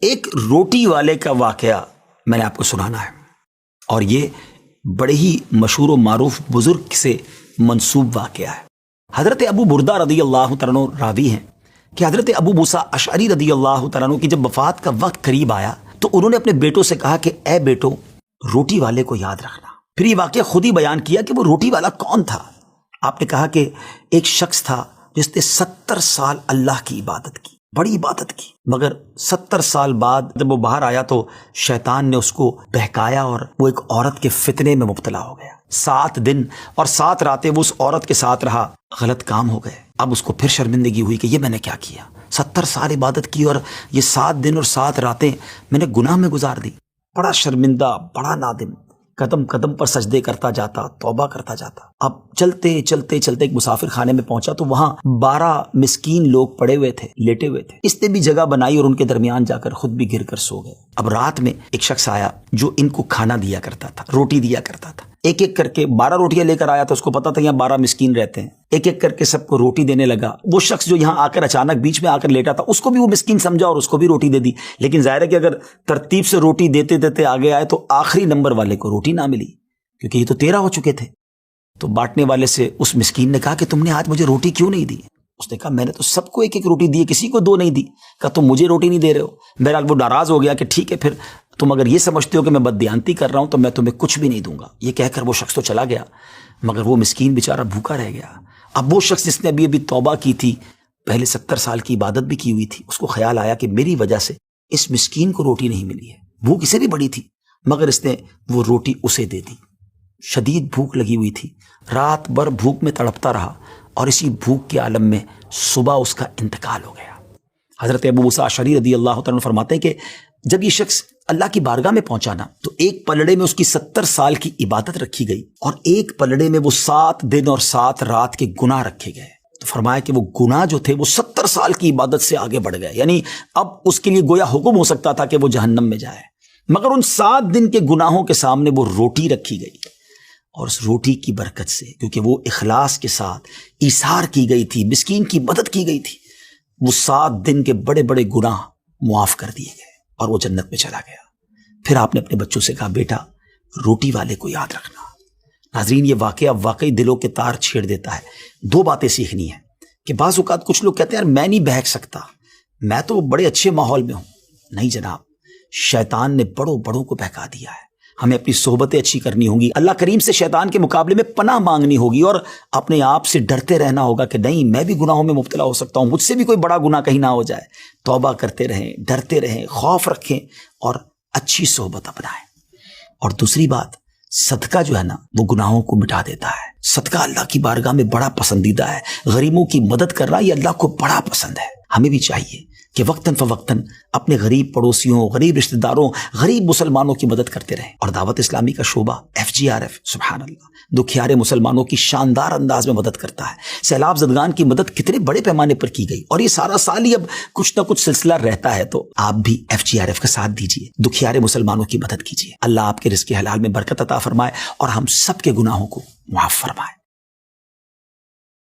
ایک روٹی والے کا واقعہ میں نے آپ کو سنانا ہے، اور یہ بڑے ہی مشہور و معروف بزرگ سے منسوب واقعہ ہے۔ حضرت ابو بردہ رضی اللہ تعالیٰ عنہ راوی ہیں کہ حضرت ابو موسیٰ اشعری رضی اللہ تعالیٰ عنہ کی جب وفات کا وقت قریب آیا تو انہوں نے اپنے بیٹوں سے کہا کہ اے بیٹو، روٹی والے کو یاد رکھنا۔ پھر یہ واقعہ خود ہی بیان کیا کہ وہ روٹی والا کون تھا۔ آپ نے کہا کہ ایک شخص تھا جس نے 70 سال اللہ کی عبادت کی، بڑی عبادت کی، مگر 70 سال بعد جب وہ باہر آیا تو شیطان نے اس کو بہکایا اور وہ ایک عورت کے فتنے میں مبتلا ہو گیا۔ 7 دن اور 7 راتیں وہ اس عورت کے ساتھ رہا، غلط کام ہو گئے۔ اب اس کو پھر شرمندگی ہوئی کہ یہ میں نے کیا کیا، 70 سال عبادت کی اور یہ 7 دن اور 7 راتیں میں نے گناہ میں گزار دی۔ بڑا شرمندہ، بڑا نادم، قدم قدم پر سجدے کرتا جاتا، توبہ کرتا جاتا۔ اب چلتے چلتے چلتے ایک مسافر خانے میں پہنچا تو وہاں 12 مسکین لوگ پڑے ہوئے تھے، لیٹے ہوئے تھے۔ اس نے بھی جگہ بنائی اور ان کے درمیان جا کر خود بھی گر کر سو گئے۔ اب رات میں ایک شخص آیا جو ان کو کھانا دیا کرتا تھا، روٹی دیا کرتا تھا۔ ایک ایک کر کے 12 روٹیاں لے کر آیا تو اس کو پتا تھا یہاں 12 مسکین رہتے ہیں۔ ایک ایک کر کے سب کو روٹی دینے لگا۔ وہ شخص جو یہاں آ کر اچانک بیچ میں آ کر لیٹا تھا اس کو بھی وہ مسکین سمجھا اور اس کو بھی روٹی دے دی۔ لیکن ظاہر ہے کہ اگر ترتیب سے روٹی دیتے دیتے آگے آئے تو آخری نمبر والے کو روٹی نہ ملی، کیونکہ یہ تو 13 ہو چکے تھے۔ تو بانٹنے والے سے اس مسکین نے کہا کہ تم نے آج مجھے روٹی کیوں نہیں دی؟ اس نے کہا میں نے تو سب کو ایک ایک روٹی دی، کسی کو 2 نہیں دی۔ کہا تم مجھے روٹی نہیں دے رہے ہو۔ بہرحال وہ ناراض ہو گیا کہ ٹھیک ہے، پھر تم اگر یہ سمجھتے ہو کہ میں بددیانتی کر رہا ہوں تو میں تمہیں کچھ بھی نہیں دوں گا۔ یہ کہہ کر وہ شخص تو چلا گیا، مگر وہ مسکین بیچارہ بھوکا رہ گیا۔ اب وہ شخص جس نے ابھی توبہ کی تھی، پہلے 70 سال کی عبادت بھی کی ہوئی تھی، اس کو خیال آیا کہ میری وجہ سے اس مسکین کو روٹی نہیں ملی ہے۔ بھوک اسے بھی بڑی تھی مگر اس نے وہ روٹی اسے دے دی۔ شدید بھوک لگی ہوئی تھی، رات بھر بھوک میں تڑپتا رہا اور اسی بھوک کے عالم میں صبح اس کا انتقال ہو گیا۔ حضرت ابو موسیٰ اشعری رضی اللہ تعالیٰ عنہ فرماتے ہیں کہ جب یہ شخص اللہ کی بارگاہ میں پہنچا نا تو ایک پلڑے میں اس کی 70 سال کی عبادت رکھی گئی اور ایک پلڑے میں وہ 7 دن اور 7 رات کے گناہ رکھے گئے۔ تو فرمایا کہ وہ گناہ جو تھے وہ 70 سال کی عبادت سے آگے بڑھ گئے، یعنی اب اس کے لیے گویا حکم ہو سکتا تھا کہ وہ جہنم میں جائے، مگر ان 7 دن کے گناہوں کے سامنے وہ روٹی رکھی گئی، اور اس روٹی کی برکت سے، کیونکہ وہ اخلاص کے ساتھ ایثار کی گئی تھی، مسکین کی مدد کی گئی تھی، وہ 7 دن کے بڑے بڑے گناہ معاف کر دیے گئے اور وہ جنت میں چلا گیا۔ پھر آپ نے اپنے بچوں سے کہا بیٹا روٹی والے کو یاد رکھنا۔ ناظرین، یہ واقعہ واقعی دلوں کے تار چھیڑ دیتا ہے۔ 2 باتیں سیکھنی ہیں کہ بعض اوقات کچھ لوگ کہتے ہیں یار میں نہیں بہک سکتا، میں تو بڑے اچھے ماحول میں ہوں۔ نہیں جناب، شیطان نے بڑوں کو بہکا دیا ہے۔ ہمیں اپنی صحبتیں اچھی کرنی ہوں گی، اللہ کریم سے شیطان کے مقابلے میں پناہ مانگنی ہوگی اور اپنے آپ سے ڈرتے رہنا ہوگا کہ نہیں میں بھی گناہوں میں مبتلا ہو سکتا ہوں، مجھ سے بھی کوئی بڑا گناہ کہیں نہ ہو جائے۔ توبہ کرتے رہیں، ڈرتے رہیں، خوف رکھیں اور اچھی صحبت اپنائیں۔ اور دوسری بات، صدقہ جو ہے نا وہ گناہوں کو مٹا دیتا ہے۔ صدقہ اللہ کی بارگاہ میں بڑا پسندیدہ ہے۔ غریبوں کی مدد کرنا یہ اللہ کو بڑا پسند ہے۔ ہمیں بھی چاہیے کہ وقتاً فوقتاً اپنے غریب پڑوسیوں، غریب رشتہ داروں، غریب مسلمانوں کی مدد کرتے رہیں۔ اور دعوت اسلامی کا شعبہ FGRF سبحان اللہ دکھیارے مسلمانوں کی شاندار انداز میں مدد کرتا ہے۔ سیلاب زدگان کی مدد کتنے بڑے پیمانے پر کی گئی اور یہ سارا سال ہی اب کچھ نہ کچھ سلسلہ رہتا ہے، تو آپ بھی FGRF کا ساتھ دیجیے، دکھیارے مسلمانوں کی مدد کیجیے۔ اللہ آپ کے رزق حلال میں برکت عطا فرمائے اور ہم سب کے گناہوں کو معاف فرمائے۔